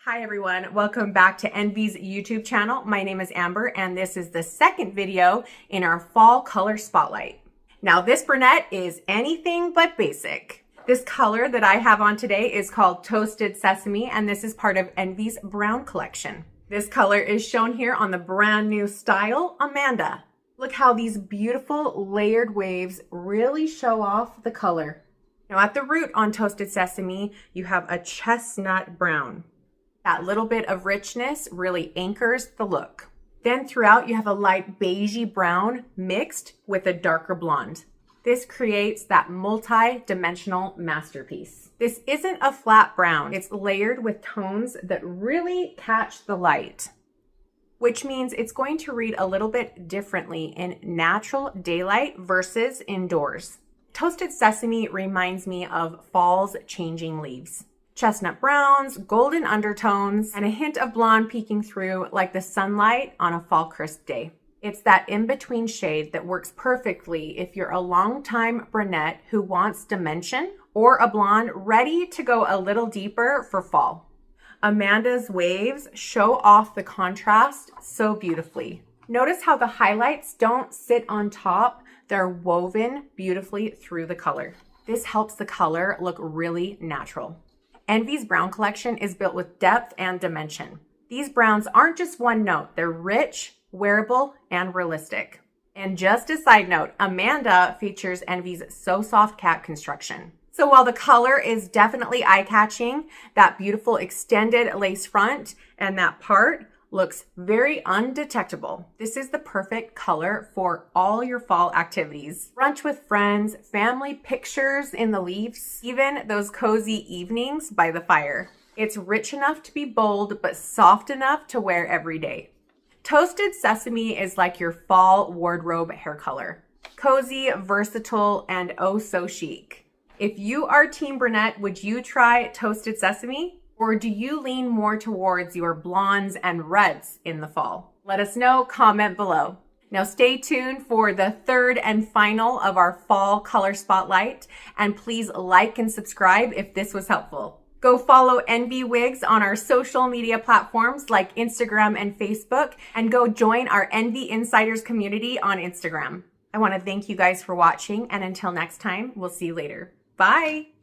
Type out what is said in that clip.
Hi everyone, welcome back to Envy's YouTube channel. My name is Amber and this is the second video in our fall color spotlight. Now this brunette is anything but basic. This color that I have on today is called Toasted Sesame and this is part of Envy's brown collection. This color is shown here on the brand new style, Amanda. Look how these beautiful layered waves really show off the color. Now at the root on Toasted Sesame, you have a chestnut brown. That little bit of richness really anchors the look. Then throughout you have a light beigey brown mixed with a darker blonde. This creates that multi-dimensional masterpiece. This isn't a flat brown. It's layered with tones that really catch the light, which means it's going to read a little bit differently in natural daylight versus indoors. Toasted Sesame reminds me of fall's changing leaves. Chestnut browns, golden undertones, and a hint of blonde peeking through like the sunlight on a fall crisp day. It's that in-between shade that works perfectly if you're a long-time brunette who wants dimension or a blonde ready to go a little deeper for fall. Amanda's waves show off the contrast so beautifully. Notice how the highlights don't sit on top, they're woven beautifully through the color. This helps the color look really natural. Envy's brown collection is built with depth and dimension. These browns aren't just one note, they're rich, wearable, and realistic. And just a side note, Amanda features Envy's SoSoft cap construction. So while the color is definitely eye-catching, that beautiful extended lace front and that part looks very undetectable. This is the perfect color for all your fall activities. Brunch with friends, family pictures in the leaves, even those cozy evenings by the fire. It's rich enough to be bold, but soft enough to wear every day. Toasted Sesame is like your fall wardrobe hair color. Cozy, versatile, and oh so chic. If you are Team Brunette, would you try Toasted Sesame? Or do you lean more towards your blondes and reds in the fall? Let us know, comment below. Now stay tuned for the third and final of our fall color spotlight, and please like and subscribe if this was helpful. Go follow Envy Wigs on our social media platforms like Instagram and Facebook, and go join our Envy Insiders community on Instagram. I want to thank you guys for watching, and until next time, we'll see you later. Bye!